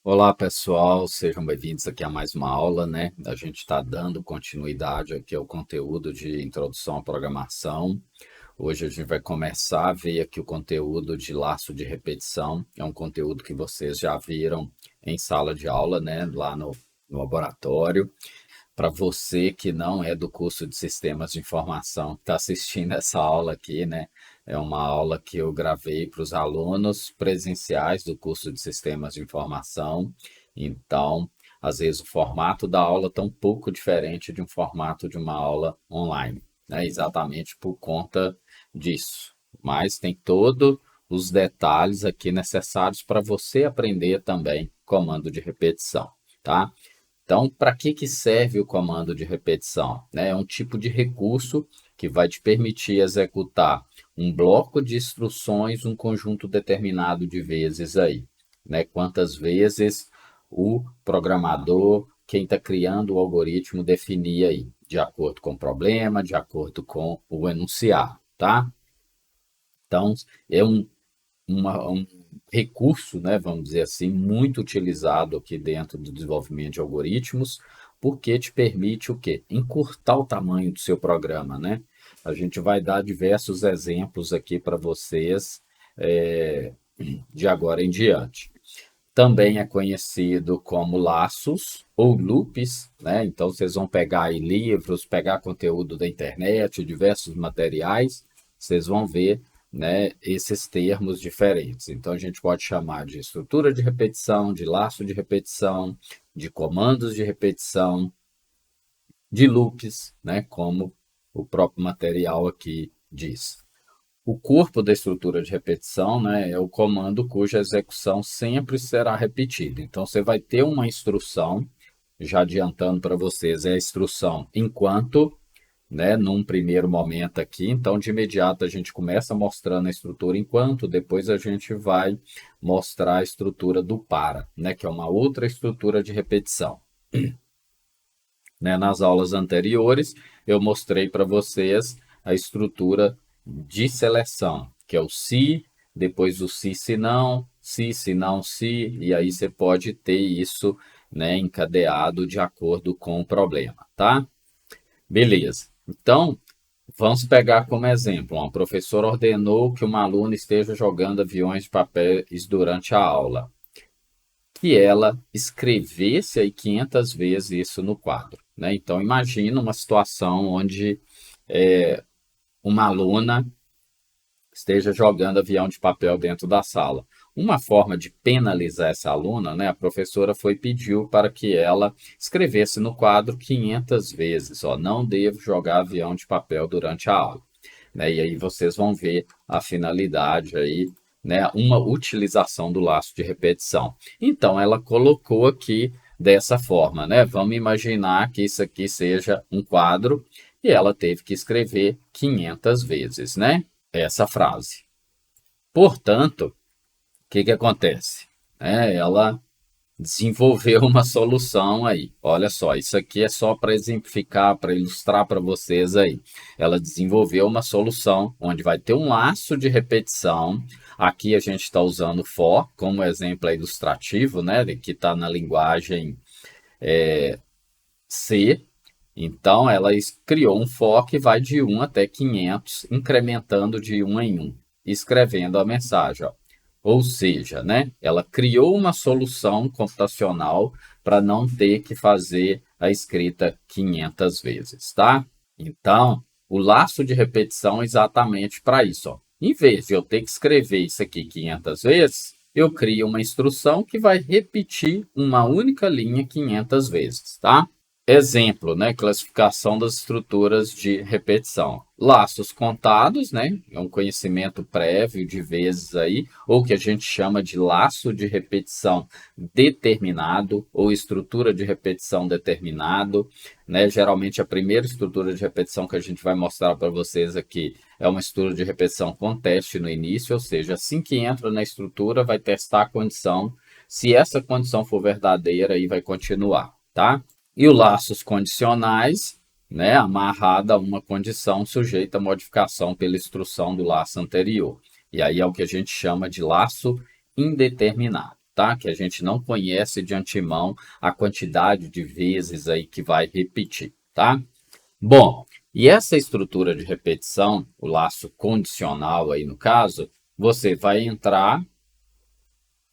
Olá pessoal, sejam bem-vindos aqui a mais uma aula, né? A gente está dando continuidade aqui ao conteúdo de introdução à programação. Hoje a gente vai começar a ver aqui o conteúdo de laço de repetição. É um conteúdo que vocês já viram em sala de aula, né? Lá no laboratório. Para você que não é do curso de Sistemas de Informação, está assistindo essa aula aqui, né? É uma aula que eu gravei para os alunos presenciais do curso de Sistemas de Informação. Então, às vezes o formato da aula está um pouco diferente de um formato de uma aula online, né? Exatamente por conta disso. Mas tem todos os detalhes aqui necessários para você aprender também comando de repetição, tá? Então, para que serve o comando de repetição? É um tipo de recurso que vai te permitir executar um bloco de instruções, um conjunto determinado de vezes aí, né? Quantas vezes o programador, quem está criando o algoritmo, definir aí, de acordo com o problema, de acordo com o enunciado, tá? Então, é um recurso, né, vamos dizer assim, muito utilizado aqui dentro do desenvolvimento de algoritmos, porque te permite o quê? Encurtar o tamanho do seu programa, né? A gente vai dar diversos exemplos aqui para vocês de agora em diante. Também é conhecido como laços ou loops, né? Então vocês vão pegar aí livros, pegar conteúdo da internet, diversos materiais, vocês vão ver, né, esses termos diferentes. Então a gente pode chamar de estrutura de repetição, de laço de repetição, de comandos de repetição, de loops, né, como o próprio material aqui diz. O corpo da estrutura de repetição, né, é o comando cuja execução sempre será repetida. Então, você vai ter uma instrução, já adiantando para vocês, é a instrução enquanto, né, num primeiro momento aqui. Então, de imediato, a gente começa mostrando a estrutura enquanto, depois a gente vai mostrar a estrutura do para, né, que é uma outra estrutura de repetição. Né? Nas aulas anteriores, eu mostrei para vocês a estrutura de seleção, que é o se, depois o se não, se não, se, e aí você pode ter isso, né, encadeado de acordo com o problema, tá? Beleza. Então, vamos pegar como exemplo, uma professora ordenou que uma aluna esteja jogando aviões de papéis durante a aula, que ela escrevesse aí 500 vezes isso no quadro, né? Então, imagina uma situação onde uma aluna esteja jogando avião de papel dentro da sala. Uma forma de penalizar essa aluna, né, a professora pediu para que ela escrevesse no quadro 500 vezes, ó, não devo jogar avião de papel durante a aula. Né? E aí vocês vão ver a finalidade aí, né, uma utilização do laço de repetição. Então, ela colocou aqui dessa forma, né? Vamos imaginar que isso aqui seja um quadro e ela teve que escrever 500 vezes, né? Essa frase. Portanto, o que acontece? Ela desenvolveu uma solução aí. Olha só, isso aqui é só para exemplificar, para ilustrar para vocês aí. Ela desenvolveu uma solução onde vai ter um laço de repetição. Aqui a gente está usando for como exemplo ilustrativo, né? Que está na linguagem C. Então, ela criou um for que vai de 1 até 500, incrementando de 1 em 1, escrevendo a mensagem. Ó. Ou seja, né, ela criou uma solução computacional para não ter que fazer a escrita 500 vezes, tá? Então, o laço de repetição é exatamente para isso. Ó. Em vez de eu ter que escrever isso aqui 500 vezes, eu crio uma instrução que vai repetir uma única linha 500 vezes, tá? Exemplo, né? Classificação das estruturas de repetição. Laços contados, né? É um conhecimento prévio de vezes aí, ou que a gente chama de laço de repetição determinado, ou estrutura de repetição determinado, né? Geralmente a primeira estrutura de repetição que a gente vai mostrar para vocês aqui é uma estrutura de repetição com teste no início, ou seja, assim que entra na estrutura, vai testar a condição. Se essa condição for verdadeira, aí vai continuar, tá? E os laços condicionais, né, amarrada a uma condição sujeita a modificação pela instrução do laço anterior. E aí é o que a gente chama de laço indeterminado, tá? tá? Que a gente não conhece de antemão a quantidade de vezes aí que vai repetir, tá? Bom, e essa estrutura de repetição, o laço condicional aí no caso, você vai entrar,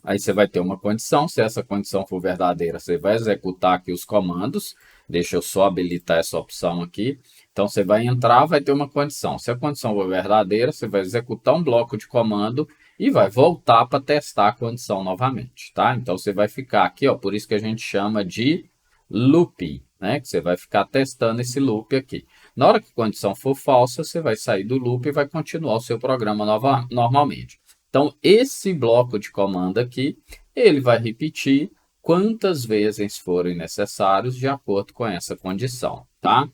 aí você vai ter uma condição, se essa condição for verdadeira, você vai executar aqui os comandos, deixa eu só habilitar essa opção aqui. Então, você vai entrar, vai ter uma condição. Se a condição for verdadeira, você vai executar um bloco de comando e vai voltar para testar a condição novamente, tá? Então, você vai ficar aqui, ó, por isso que a gente chama de loop, né? Que você vai ficar testando esse loop aqui. Na hora que a condição for falsa, você vai sair do loop e vai continuar o seu programa normalmente. Então, esse bloco de comando aqui, ele vai repetir quantas vezes forem necessários de acordo com essa condição, tá?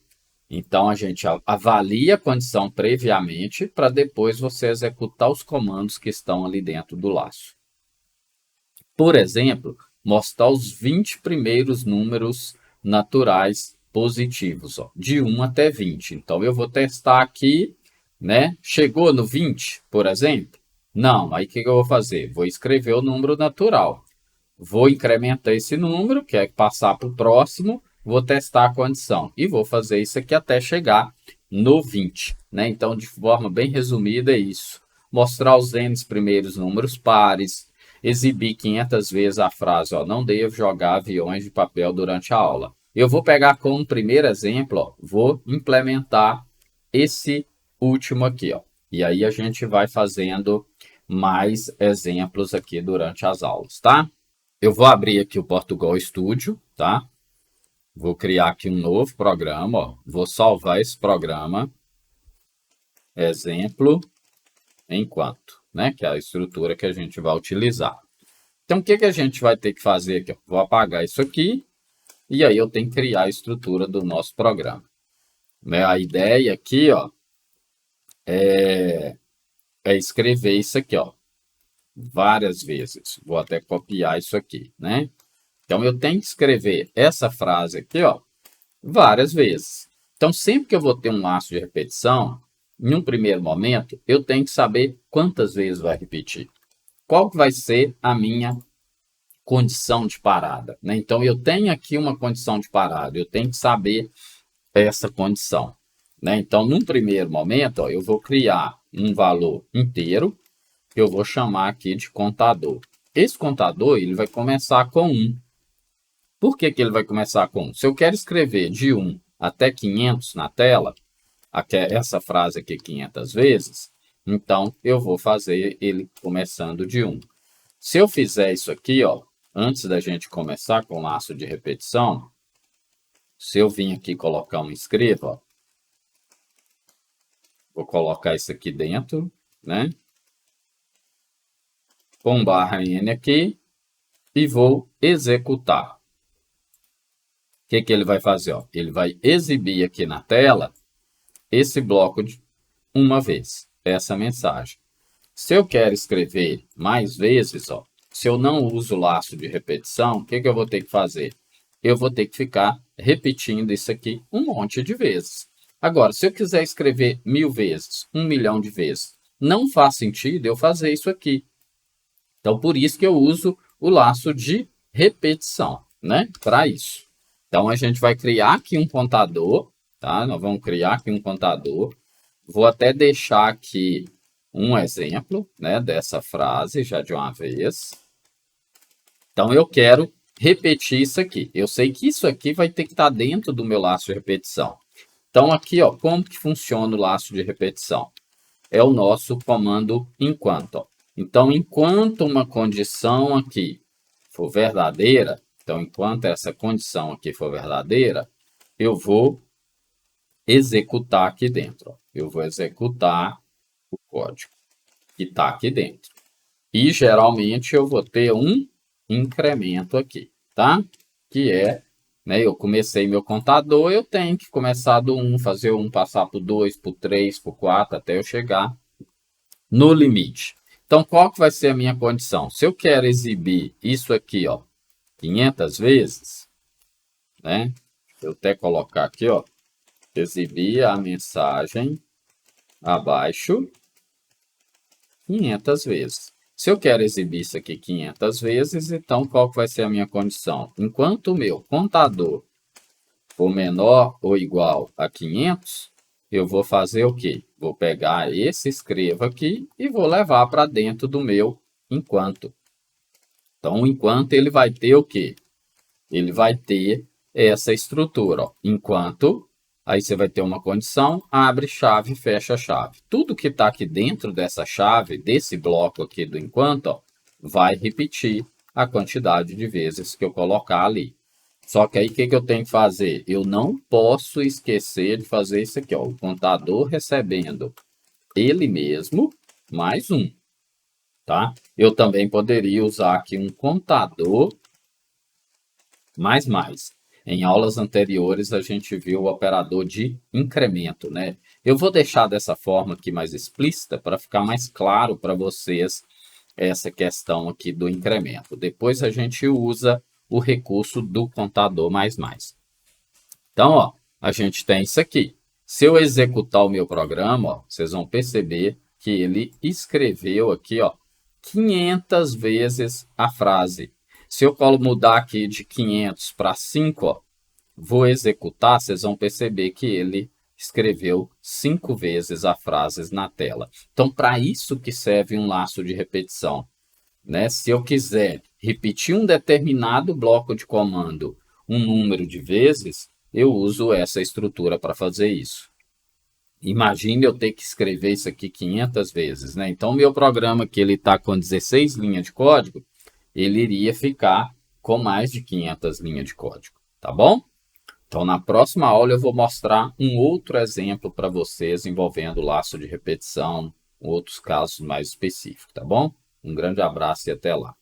Então, a gente avalia a condição previamente para depois você executar os comandos que estão ali dentro do laço. Por exemplo, mostrar os 20 primeiros números naturais positivos, ó, de 1 até 20. Então, eu vou testar aqui, né? Chegou no 20, por exemplo? Não, aí o que eu vou fazer? Vou escrever o número natural. Vou incrementar esse número, que é passar para o próximo, vou testar a condição. E vou fazer isso aqui até chegar no 20, né? Então, de forma bem resumida, é isso. Mostrar os n primeiros números pares, exibir 500 vezes a frase, ó, não devo jogar aviões de papel durante a aula. Eu vou pegar como primeiro exemplo, ó, vou implementar esse último aqui, ó. E aí a gente vai fazendo mais exemplos aqui durante as aulas, tá? Eu vou abrir aqui o Portugal Studio, tá? Vou criar aqui um novo programa, ó. Vou salvar esse programa, exemplo, enquanto, né? Que é a estrutura que a gente vai utilizar. Então, o que a gente vai ter que fazer aqui? Vou apagar isso aqui, e aí eu tenho que criar a estrutura do nosso programa. A ideia aqui, ó, é escrever isso aqui, ó, várias vezes. Vou até copiar isso aqui, né? Então, eu tenho que escrever essa frase aqui, ó, várias vezes. Então, sempre que eu vou ter um laço de repetição, em um primeiro momento, eu tenho que saber quantas vezes vai repetir. Qual que vai ser a minha condição de parada, né? Então, eu tenho aqui uma condição de parada, eu tenho que saber essa condição, né? Então, num primeiro momento, ó, eu vou criar um valor inteiro, que eu vou chamar aqui de contador. Esse contador, ele vai começar com 1. Por que ele vai começar com 1? Se eu quero escrever de 1 até 500 na tela, essa frase aqui 500 vezes, então eu vou fazer ele começando de 1. Se eu fizer isso aqui, ó, antes da gente começar com o laço de repetição, se eu vim aqui colocar um escreva, ó, vou colocar isso aqui dentro, né? Com barra N aqui e vou executar. O que ele vai fazer? Ó? Ele vai exibir aqui na tela esse bloco de uma vez, essa mensagem. Se eu quero escrever mais vezes, ó, se eu não uso o laço de repetição, o que eu vou ter que fazer? Eu vou ter que ficar repetindo isso aqui um monte de vezes. Agora, se eu quiser escrever 1000 vezes, 1 milhão de vezes, não faz sentido eu fazer isso aqui. Então, por isso que eu uso o laço de repetição, né? Para isso. Então, a gente vai criar aqui um contador, tá? Nós vamos criar aqui um contador. Vou até deixar aqui um exemplo, né, dessa frase já de uma vez. Então, eu quero repetir isso aqui. Eu sei que isso aqui vai ter que estar dentro do meu laço de repetição. Então, aqui, ó, como que funciona o laço de repetição? É o nosso comando enquanto. Ó. Então, enquanto uma condição aqui for verdadeira, então, enquanto essa condição aqui for verdadeira, eu vou executar aqui dentro. Ó. Eu vou executar o código que está aqui dentro. E, geralmente, eu vou ter um incremento aqui, tá? Que é, né, eu comecei meu contador, eu tenho que começar do 1, fazer o 1 passar para o 2, para o 3, para o 4, até eu chegar no limite. Então, qual que vai ser a minha condição? Se eu quero exibir isso aqui, ó, 500 vezes, né? Eu até colocar aqui, ó, exibir a mensagem abaixo 500 vezes. Se eu quero exibir isso aqui 500 vezes, então qual que vai ser a minha condição? Enquanto o meu contador for menor ou igual a 500, eu vou fazer o quê? Vou pegar esse escrevo aqui e vou levar para dentro do meu enquanto. Então, o enquanto ele vai ter o quê? Ele vai ter essa estrutura, ó. Enquanto, aí você vai ter uma condição, abre chave, fecha chave. Tudo que está aqui dentro dessa chave, desse bloco aqui do enquanto, ó, vai repetir a quantidade de vezes que eu colocar ali. Só que aí o que eu tenho que fazer? Eu não posso esquecer de fazer isso aqui, ó, o contador recebendo ele mesmo mais um, tá? Eu também poderia usar aqui um contador mais. Em aulas anteriores, a gente viu o operador de incremento, né? Eu vou deixar dessa forma aqui mais explícita para ficar mais claro para vocês essa questão aqui do incremento. Depois a gente usa o recurso do contador mais. Então, ó, a gente tem isso aqui. Se eu executar o meu programa, ó, vocês vão perceber que ele escreveu aqui, ó, 500 vezes a frase. Se eu mudar aqui de 500 para 5, ó, vou executar, vocês vão perceber que ele escreveu 5 vezes a frase na tela. Então, para isso que serve um laço de repetição, né? Se eu quiser repetir um determinado bloco de comando um número de vezes, eu uso essa estrutura para fazer isso. Imagine eu ter que escrever isso aqui 500 vezes, né? Então, meu programa que ele está com 16 linhas de código, ele iria ficar com mais de 500 linhas de código, tá bom? Então, na próxima aula eu vou mostrar um outro exemplo para vocês envolvendo laço de repetição, outros casos mais específicos, tá bom? Um grande abraço e até lá.